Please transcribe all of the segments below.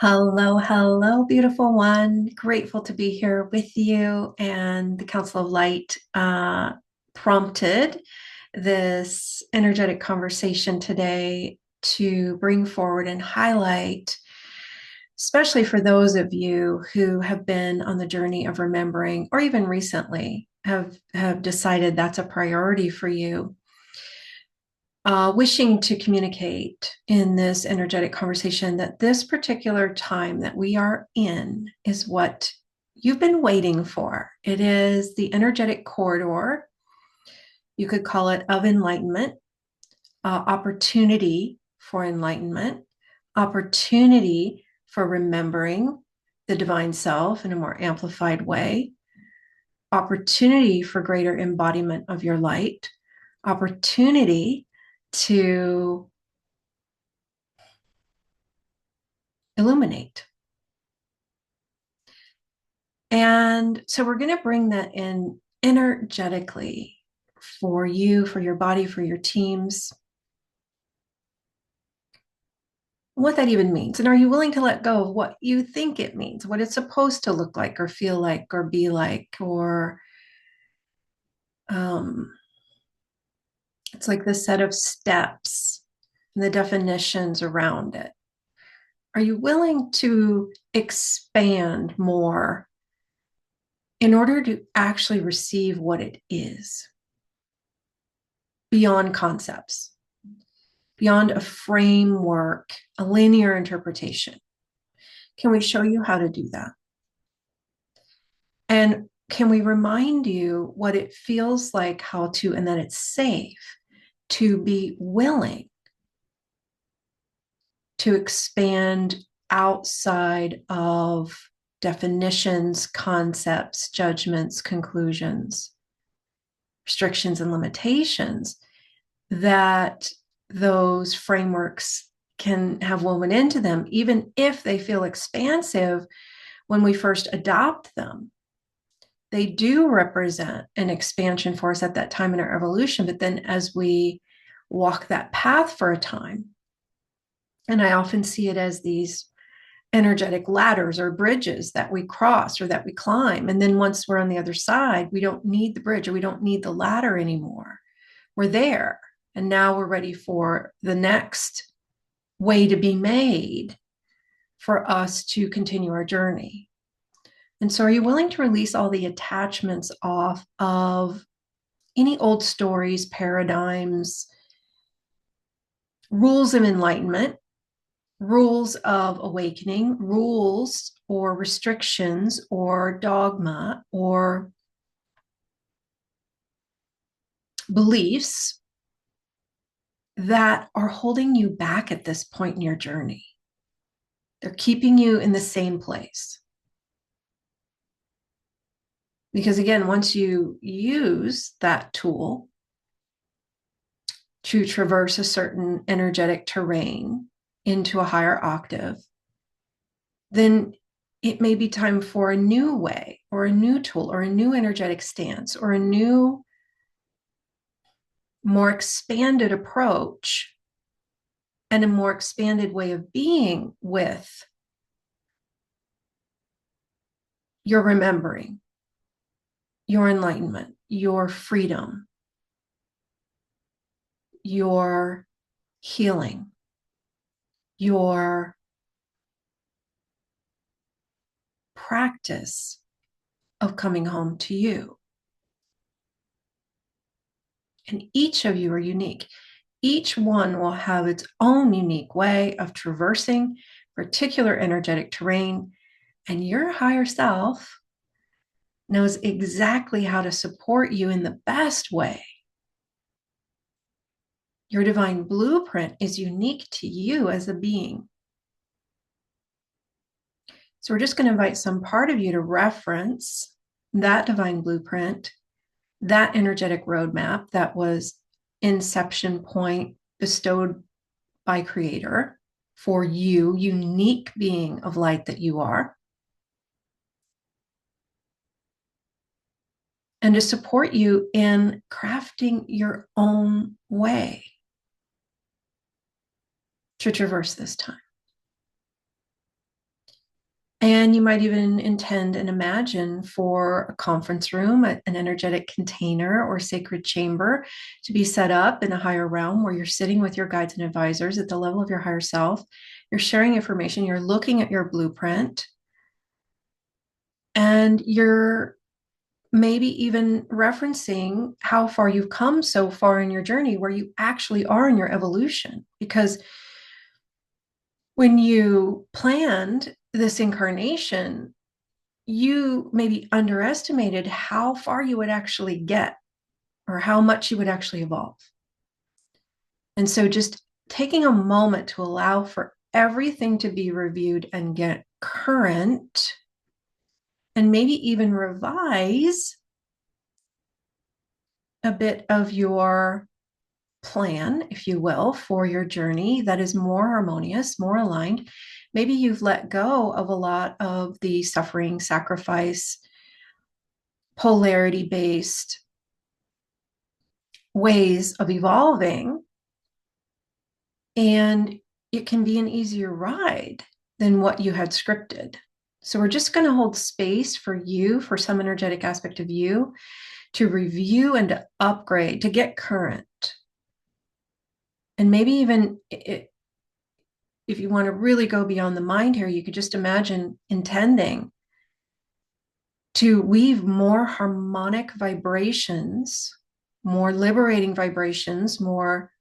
Hello, hello, beautiful one. Grateful to be here with you. And the Council of Light prompted this energetic conversation today to bring forward and highlight, especially for those of you who have been on the journey of remembering, or even recently have decided that's a priority for you. Wishing to communicate in this energetic conversation that this particular time that we are in is what you've been waiting for. It is the energetic corridor. You could call it of enlightenment, opportunity for enlightenment, opportunity for remembering the divine self in a more amplified way, opportunity for greater embodiment of your light, opportunity to illuminate. And so we're going to bring that in energetically for you, for your body, for your teams, what that even means. And are you willing to let go of what you think it means, what it's supposed to look like or feel like or be like, or it's like the set of steps and the definitions around it. Are you willing to expand more in order to actually receive what it is beyond concepts, beyond a framework, a linear interpretation? Can we show you how to do that? And can we remind you what it feels like, how to, and that it's safe to be willing to expand outside of definitions, concepts, judgments, conclusions, restrictions, and limitations that those frameworks can have woven into them, even if they feel expansive when we first adopt them. They do represent an expansion for us at that time in our evolution. But then as we walk that path for a time, and I often see it as these energetic ladders or bridges that we cross or that we climb. And then once we're on the other side, we don't need the bridge or we don't need the ladder anymore. We're there. And now we're ready for the next way to be made for us to continue our journey. And so, are you willing to release all the attachments off of any old stories, paradigms, rules of enlightenment, rules of awakening, rules or restrictions or dogma or beliefs that are holding you back at this point in your journey? They're keeping you in the same place. Because again, once you use that tool to traverse a certain energetic terrain into a higher octave, then it may be time for a new way or a new tool or a new energetic stance or a new, more expanded approach and a more expanded way of being with your remembering, your enlightenment, your freedom, your healing, your practice of coming home to you. And each of you are unique. Each one will have its own unique way of traversing particular energetic terrain, and your higher self knows exactly how to support you in the best way. Your divine blueprint is unique to you as a being. So we're just going to invite some part of you to reference that divine blueprint, that energetic roadmap that was inception point bestowed by Creator for you, unique being of light that you are, and to support you in crafting your own way to traverse this time. And you might even intend and imagine for a conference room, an energetic container or sacred chamber to be set up in a higher realm where you're sitting with your guides and advisors at the level of your higher self. You're sharing information, you're looking at your blueprint, and you're maybe even referencing how far you've come so far in your journey, where you actually are in your evolution. Because when you planned this incarnation, you maybe underestimated how far you would actually get or how much you would actually evolve. And so just taking a moment to allow for everything to be reviewed and get current, and maybe even revise a bit of your plan, if you will, for your journey that is more harmonious, more aligned. Maybe you've let go of a lot of the suffering, sacrifice, polarity based ways of evolving, and it can be an easier ride than what you had scripted. So we're just going to hold space for you, for some energetic aspect of you, to review and to upgrade, to get current. And maybe even if you want to really go beyond the mind here, you could just imagine intending to weave more harmonic vibrations, more liberating vibrations, more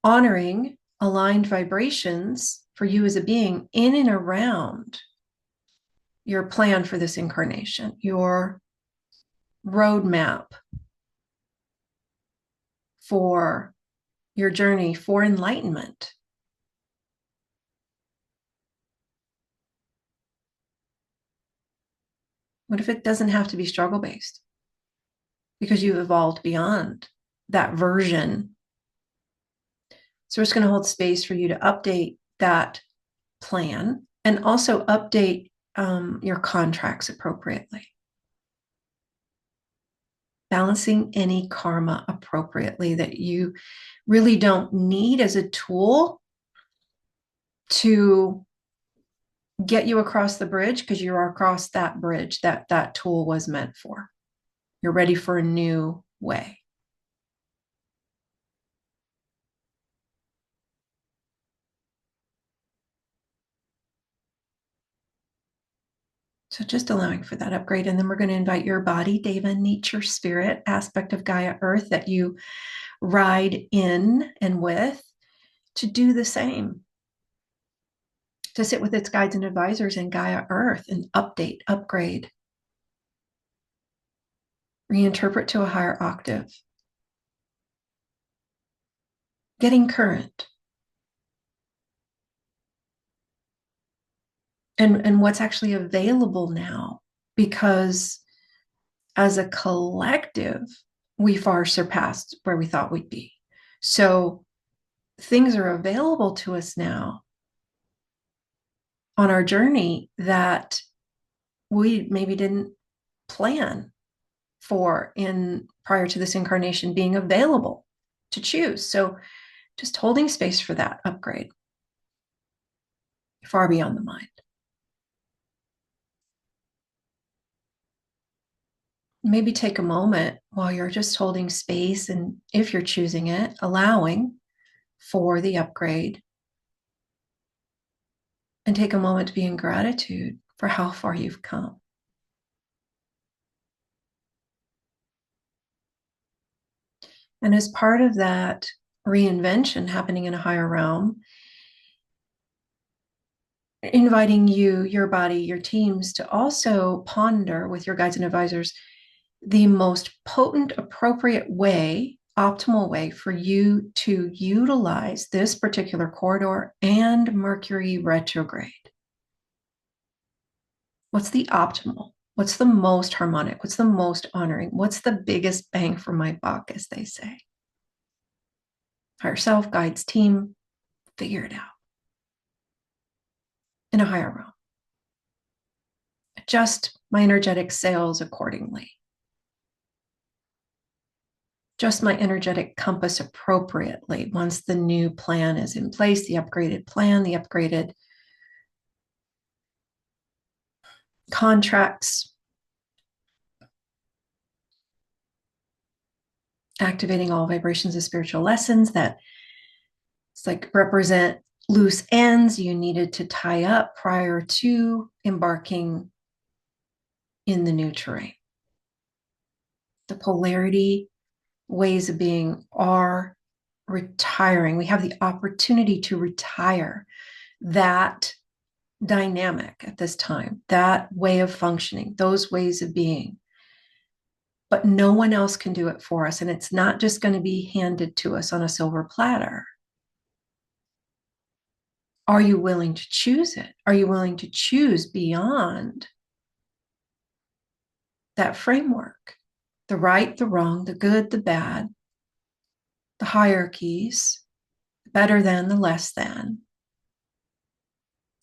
honoring aligned vibrations for you as a being in and around your plan for this incarnation, your roadmap for your journey for enlightenment. What if it doesn't have to be struggle based? Because you've evolved beyond that version. So we're just going to hold space for you to update that plan and also update your contracts appropriately. Balancing any karma appropriately that you really don't need as a tool to get you across the bridge, because you're across that bridge that that tool was meant for. You're ready for a new way. So just allowing for that upgrade. And then we're going to invite your body, Deva, nature, spirit aspect of Gaia Earth that you ride in and with, to do the same, to sit with its guides and advisors in Gaia Earth and update, upgrade, reinterpret to a higher octave, getting current. And what's actually available now, because as a collective, we far surpassed where we thought we'd be. So things are available to us now on our journey that we maybe didn't plan for in prior to this incarnation being available to choose. So just holding space for that upgrade, far beyond the mind. Maybe take a moment while you're just holding space, and if you're choosing it, allowing for the upgrade, and take a moment to be in gratitude for how far you've come. And as part of that reinvention happening in a higher realm, inviting you, your body, your teams to also ponder with your guides and advisors the most potent, appropriate way, optimal way for you to utilize this particular corridor and Mercury retrograde. What's the optimal? What's the most harmonic? What's the most honoring? What's the biggest bang for my buck, as they say? Higher self, guides, team, figure it out in a higher realm. Adjust my energetic sails accordingly adjust my energetic compass appropriately once the new plan is in place, the upgraded plan, the upgraded contracts, activating all vibrations of spiritual lessons that it's like represent loose ends you needed to tie up prior to embarking in the new terrain. The polarity ways of being are retiring. We have the opportunity to retire that dynamic at this time, that way of functioning, those ways of being. But no one else can do it for us. And it's not just going to be handed to us on a silver platter. Are you willing to choose it? Are you willing to choose beyond that framework? The right, the wrong, the good, the bad, the hierarchies, the better than, the less than,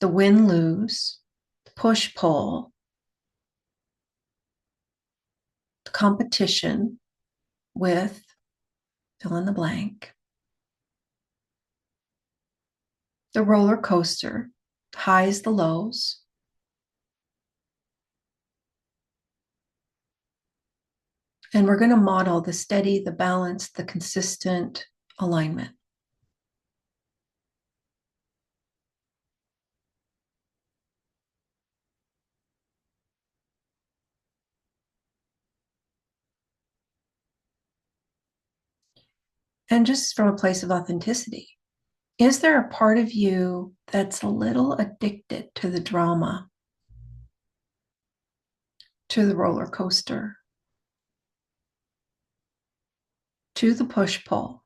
the win-lose, the push-pull, the competition with fill in the blank, the roller coaster, the highs, the lows. And we're going to model the steady, the balanced, the consistent alignment. And just from a place of authenticity, is there a part of you that's a little addicted to the drama, to the roller coaster, to the push-pull?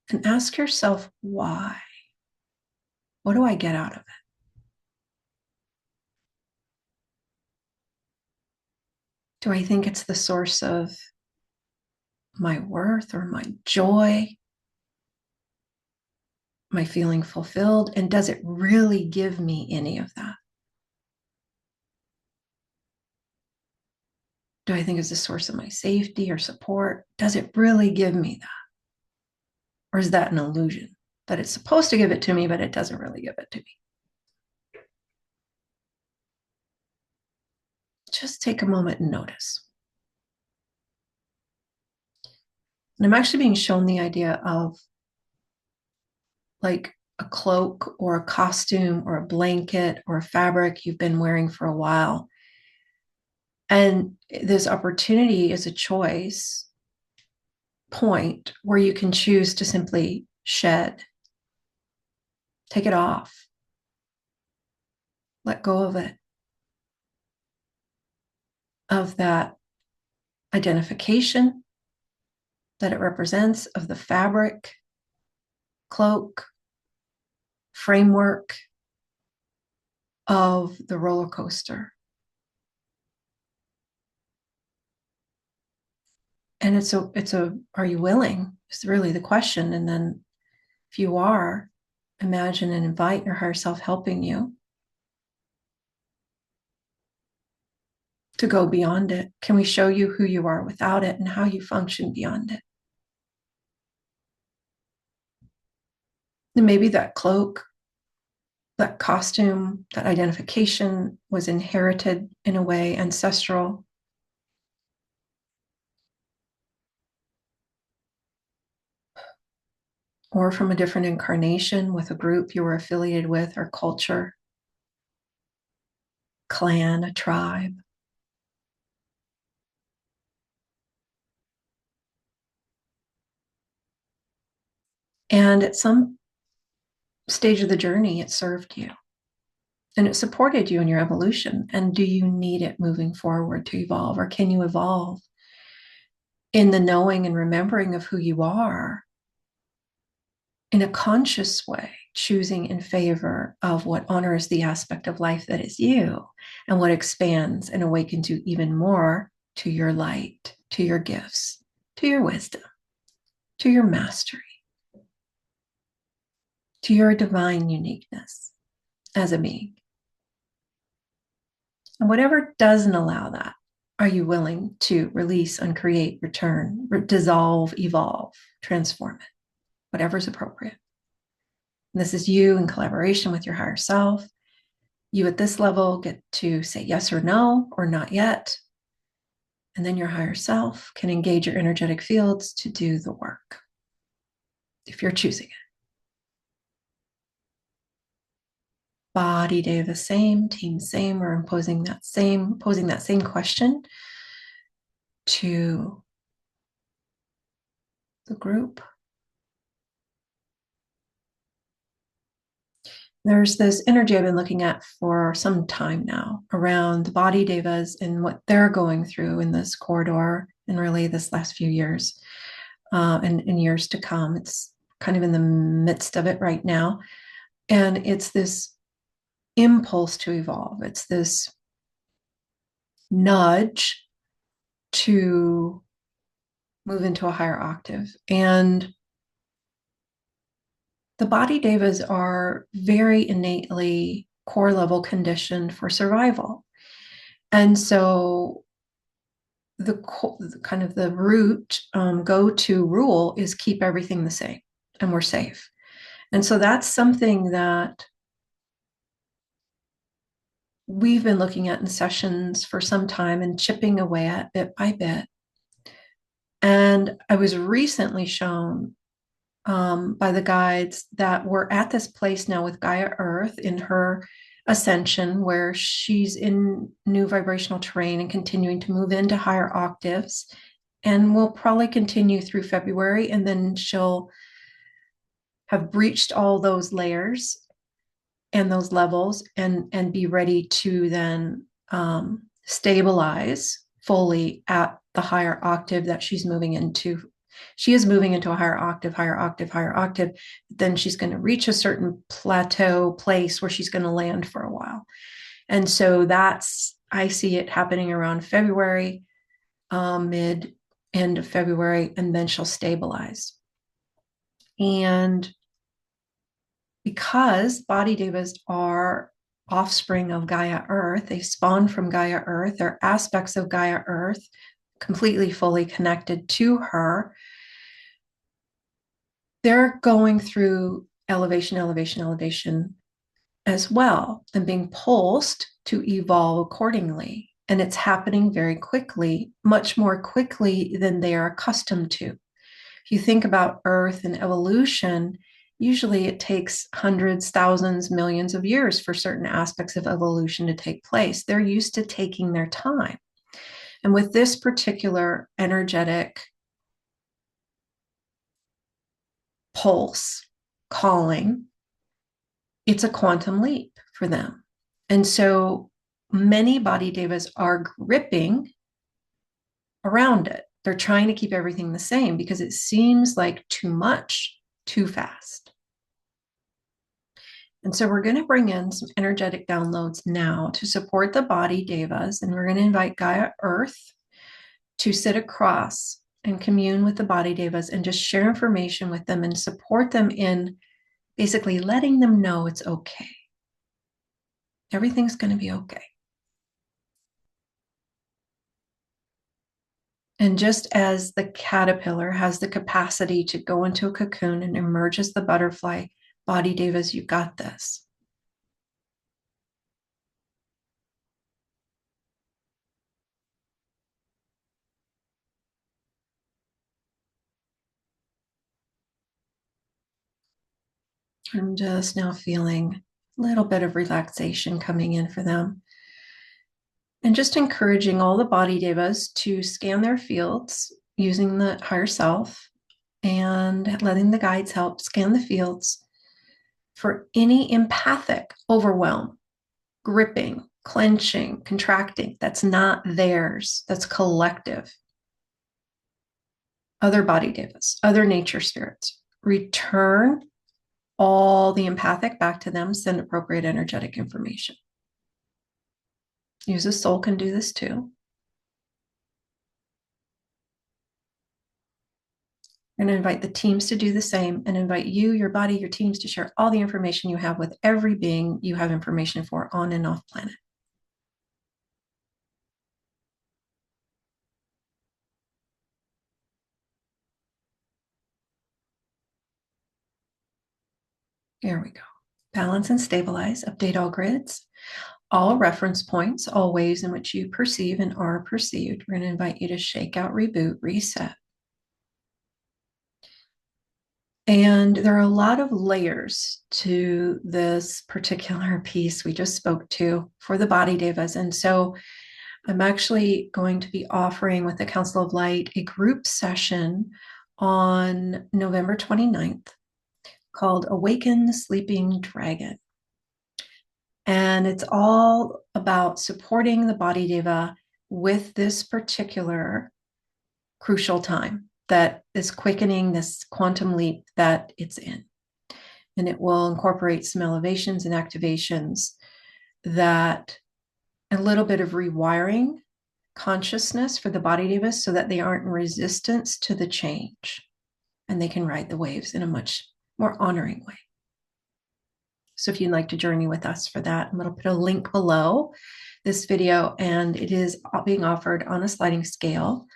And ask yourself, why? What do I get out of it? Do I think it's the source of my worth or my joy, my feeling fulfilled? And does it really give me any of that? Do I think it's the source of my safety or support? Does it really give me that? Or is that an illusion that it's supposed to give it to me, but it doesn't really give it to me? Just take a moment and notice. And I'm actually being shown the idea of like a cloak or a costume or a blanket or a fabric you've been wearing for a while. And this opportunity is a choice point where you can choose to simply shed, take it off, let go of it, of that identification that it represents, of the fabric, cloak, framework of the roller coaster. And it's a, are you willing? Is really the question. And then if you are, imagine and invite your higher self helping you to go beyond it. Can we show you who you are without it and how you function beyond it? And maybe that cloak, that costume, that identification was inherited in a way, ancestral. Or from a different incarnation with a group you were affiliated with, or culture, clan, a tribe. And at some stage of the journey, it served you and it supported you in your evolution. And do you need it moving forward to evolve, or can you evolve in the knowing and remembering of who you are in a conscious way, choosing in favor of what honors the aspect of life that is you and what expands and awakens you even more to your light, to your gifts, to your wisdom, to your mastery, to your divine uniqueness as a being. And whatever doesn't allow that, Are you willing to release, uncreate, return, dissolve, evolve, transform it, whatever's appropriate? And this is you in collaboration with your higher self. You at this level get to say yes or no, or not yet. And then your higher self can engage your energetic fields to do the work, if you're choosing it. Body Deva same, team same. We're posing that same question to the group. There's this energy I've been looking at for some time now around the body devas and what they're going through in this corridor and really this last few years and in years to come. It's kind of in the midst of it right now. And it's this impulse to evolve. It's this nudge to move into a higher octave. And the body devas are very innately core level conditioned for survival. And so the kind of the root go-to rule is keep everything the same and we're safe. And so that's something that we've been looking at in sessions for some time and chipping away at bit by bit. And I was recently shown by the guides that we're at this place now with Gaia Earth in her ascension, where she's in new vibrational terrain and continuing to move into higher octaves. And will probably continue through February, and then she'll have breached all those layers and those levels and be ready to then stabilize fully at the higher octave that she's moving into. She is moving into a higher octave, higher octave, higher octave. Then she's going to reach a certain plateau place where she's going to land for a while. And so I see it happening around February, end of February, and then she'll stabilize. And because body devas are offspring of Gaia Earth, they spawn from Gaia Earth, they're aspects of Gaia Earth, completely fully connected to her. They're going through elevation as well, and being pulsed to evolve accordingly. And it's happening very quickly, much more quickly than they are accustomed to. If you think about Earth and evolution, usually it takes hundreds, thousands, millions of years for certain aspects of evolution to take place. They're used to taking their time. And with this particular energetic pulse calling, it's a quantum leap for them. And so many body devas are gripping around it. They're trying to keep everything the same because it seems like too much, too fast. And so we're going to bring in some energetic downloads now to support the body devas. And we're going to invite Gaia Earth to sit across and commune with the body devas and just share information with them and support them in basically letting them know it's okay. Everything's going to be okay. And just as the caterpillar has the capacity to go into a cocoon and emerge as the butterfly, body devas, you got this. I'm just now feeling a little bit of relaxation coming in for them. And just encouraging all the body devas to scan their fields using the higher self and letting the guides help scan the fields for any empathic overwhelm, gripping, clenching, contracting that's not theirs, that's collective. Other body devas, other nature spirits, return all the empathic back to them, send appropriate energetic information. Use a soul can do this too. We're going to invite the teams to do the same and invite you, your body, your teams to share all the information you have with every being you have information for on and off planet. Here we go. Balance and stabilize, update all grids, all reference points, all ways in which you perceive and are perceived. We're going to invite you to shake out, reboot, reset. And there are a lot of layers to this particular piece we just spoke to for the body devas. And so I'm actually going to be offering with the Council of Light a group session on November 29th called Awaken the Sleeping Dragon. And it's all about supporting the body deva with this particular crucial time that is quickening this quantum leap that it's in. And it will incorporate some elevations and activations that a little bit of rewiring consciousness for the body devas so that they aren't in resistance to the change and they can ride the waves in a much more honoring way. So if you'd like to journey with us for that, I'm going to put a link below this video, and it is being offered on a sliding scale.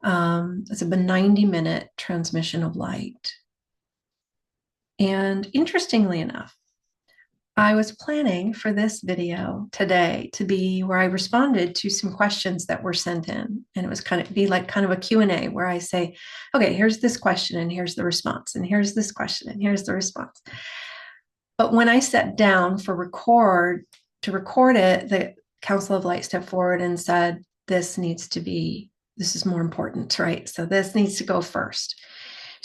It's a 90-minute transmission of light. And interestingly enough, I was planning for this video today to be where I responded to some questions that were sent in. And it was kind of a Q&A where I say, okay, here's this question and here's the response, and here's this question and here's the response. But when I sat down to record it, the Council of Light stepped forward and said, this is more important, right? So this needs to go first.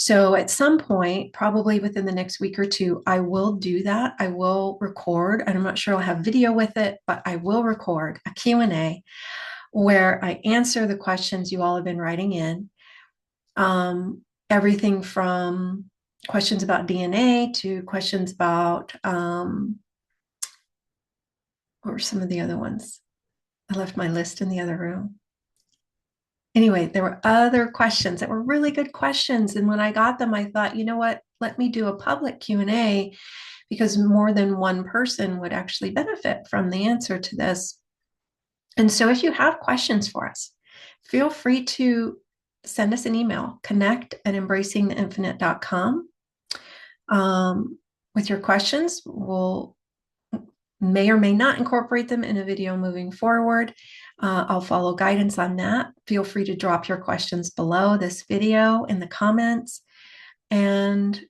So at some point, probably within the next week or two, I will do that. I will record, and I'm not sure I'll have video with it, but I will record a Q&A where I answer the questions you all have been writing in. Everything from questions about DNA to questions about, what were some of the other ones? I left my list in the other room. Anyway, there were other questions that were really good questions. And when I got them, I thought, you know what, let me do a public Q&A because more than one person would actually benefit from the answer to this. And so if you have questions for us, feel free to send us an email, connect@embracingtheinfinite.com. With your questions, we'll may or may not incorporate them in a video moving forward. I'll follow guidance on that. Feel free to drop your questions below this video in the comments, and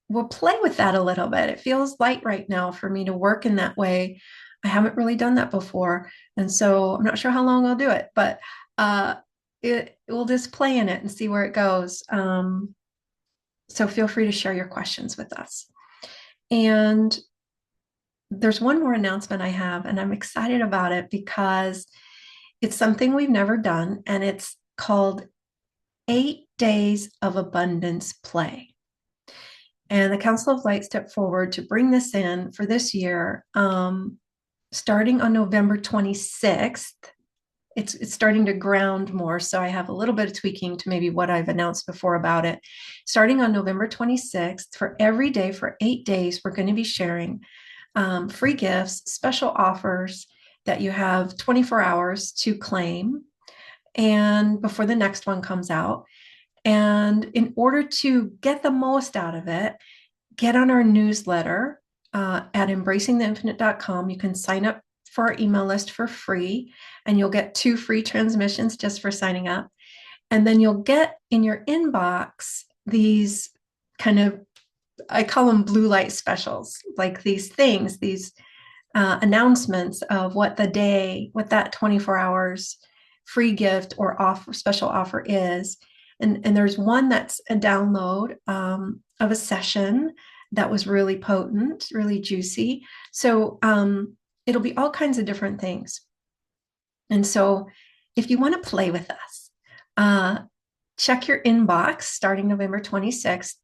we'll play with that a little bit. It feels light right now for me to work in that way. I haven't really done that before, and so I'm not sure how long I'll do it, but we'll just play in it and see where it goes. So feel free to share your questions with us. And there's one more announcement I have, and I'm excited about it because it's something we've never done, and it's called 8 Days of Abundance Play. And the Council of Light stepped forward to bring this in for this year, starting on November 26th. It's starting to ground more, so I have a little bit of tweaking to maybe what I've announced before about it. Starting on November 26th, for every day for 8 days, we're going to be sharing free gifts, special offers that you have 24 hours to claim and before the next one comes out. And in order to get the most out of it, get on our newsletter at embracingtheinfinite.com. You can sign up for our email list for free, and you'll get 2 free transmissions just for signing up. And then you'll get in your inbox these kind of, I call them blue light specials, like these things, these announcements of what that 24 hours free gift or offer, special offer is. And there's one that's a download of a session that was really potent, really juicy. So it'll be all kinds of different things. And so if you want to play with us, check your inbox starting November 26th.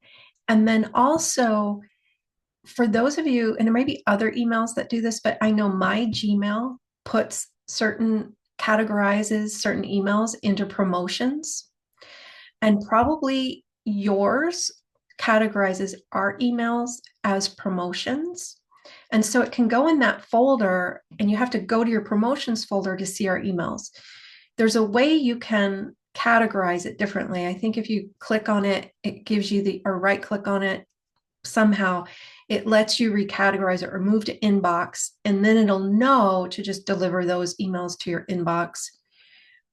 And then also, for those of you, and there may be other emails that do this, but I know my Gmail categorizes certain emails into promotions, and probably yours categorizes our emails as promotions. And so it can go in that folder, and you have to go to your promotions folder to see our emails. There's a way you can categorize it differently. I think if you click on it, it gives you or right click on it somehow, it lets you recategorize it or move to inbox, and then it'll know to just deliver those emails to your inbox,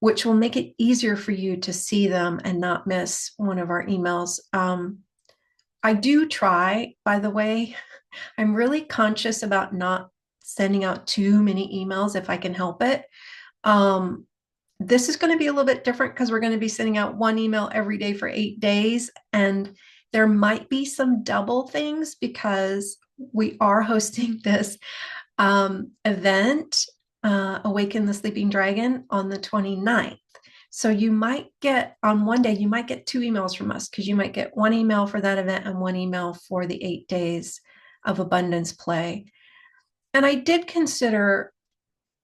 which will make it easier for you to see them and not miss one of our emails. I do try, by the way, I'm really conscious about not sending out too many emails if I can help it. This is going to be a little bit different because we're going to be sending out one email every day for 8 days. And there might be some double things because we are hosting this event, Awaken the Sleeping Dragon, on the 29th. So you might get, on one day, you might get 2 emails from us because you might get 1 email for that event and 1 email for the 8 days of abundance play. And I did consider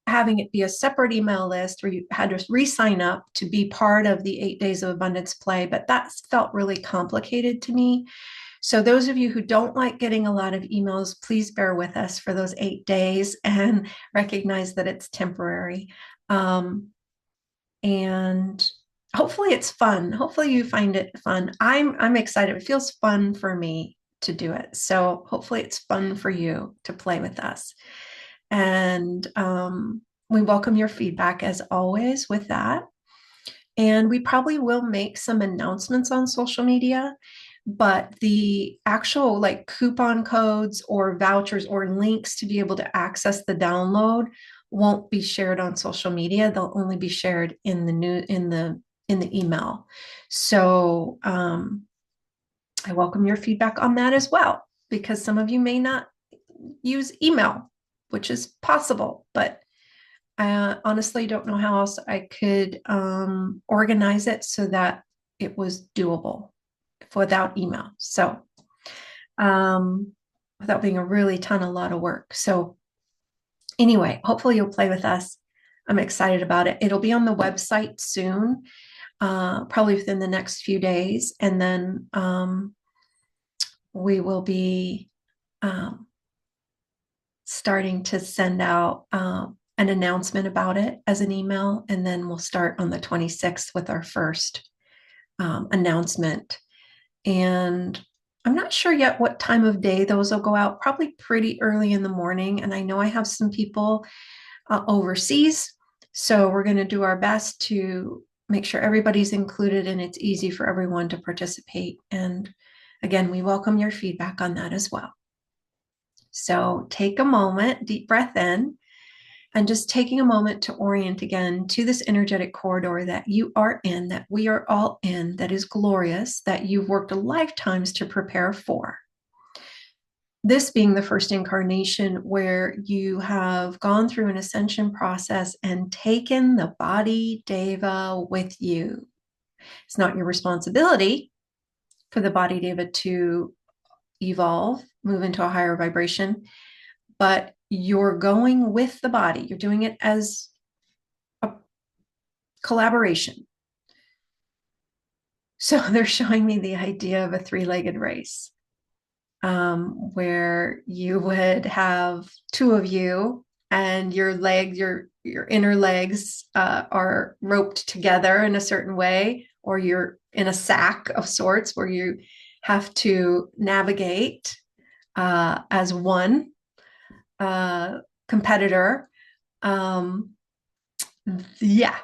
having it be a separate email list where you had to re-sign up to be part of the 8 days of abundance play, but that felt really complicated to me. So those of you who don't like getting a lot of emails, please bear with us for those 8 days and recognize that it's temporary. And hopefully it's fun. Hopefully you find it fun. I'm excited. It feels fun for me to do it. So hopefully it's fun for you to play with us. And we welcome your feedback as always with that. And we probably will make some announcements on social media, but the actual like coupon codes or vouchers or links to be able to access the download won't be shared on social media. They'll only be shared in the email. So I welcome your feedback on that as well, because some of you may not use email, which is possible, but I honestly don't know how else I could organize it so that it was doable without email. So without being a lot of work. So anyway, hopefully you'll play with us. I'm excited about it. It'll be on the website soon, probably within the next few days. And then we will be starting to send out an announcement about it as an email. And then we'll start on the 26th with our first announcement. And I'm not sure yet what time of day those will go out, probably pretty early in the morning. And I know I have some people overseas, so we're going to do our best to make sure everybody's included and it's easy for everyone to participate. And again, we welcome your feedback on that as well. So take a moment, deep breath in, and just taking a moment to orient again to this energetic corridor that you are in, that we are all in, that is glorious, that you've worked lifetimes to prepare for. This being the first incarnation where you have gone through an ascension process and taken the body Deva with you. It's not your responsibility for the body Deva to evolve, move into a higher vibration, but you're going with the body. You're doing it as a collaboration. So they're showing me the idea of a 3-legged race, where you would have 2 of you and your legs, your inner legs are roped together in a certain way, or you're in a sack of sorts where you have to navigate as one competitor. Yeah,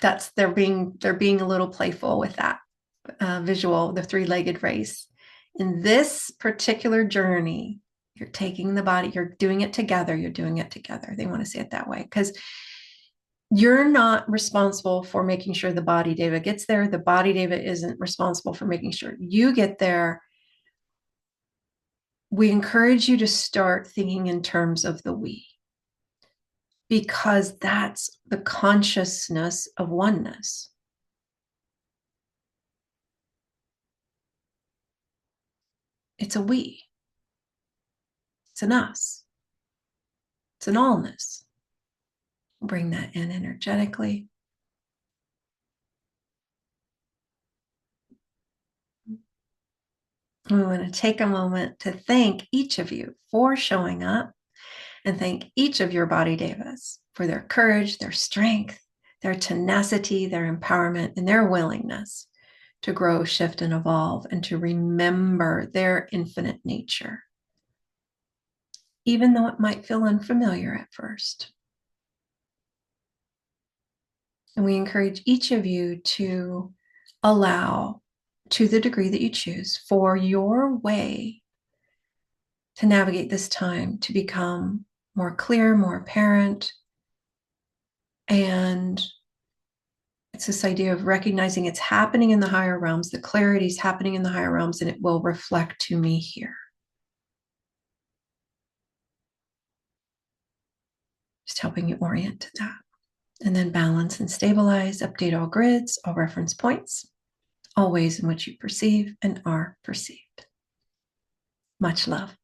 they're being a little playful with that visual, the 3-legged race. In this particular journey, you're taking the body, you're doing it together. They want to say it that way because you're not responsible for making sure the body Deva gets there. The body Deva isn't responsible for making sure you get there. We encourage you to start thinking in terms of the we, because that's the consciousness of oneness. It's a we. It's an us. It's an allness. Bring that in energetically. We want to take a moment to thank each of you for showing up, and thank each of your body Devas for their courage, their strength, their tenacity, their empowerment, and their willingness to grow, shift, and evolve, and to remember their infinite nature. even though it might feel unfamiliar at first. And we encourage each of you to allow, to the degree that you choose, for your way to navigate this time to become more clear, more apparent. And it's this idea of recognizing it's happening in the higher realms, the clarity is happening in the higher realms, and it will reflect to me here. Just helping you orient to that. And then balance and stabilize, update all grids, all reference points, all ways in which you perceive and are perceived. Much love.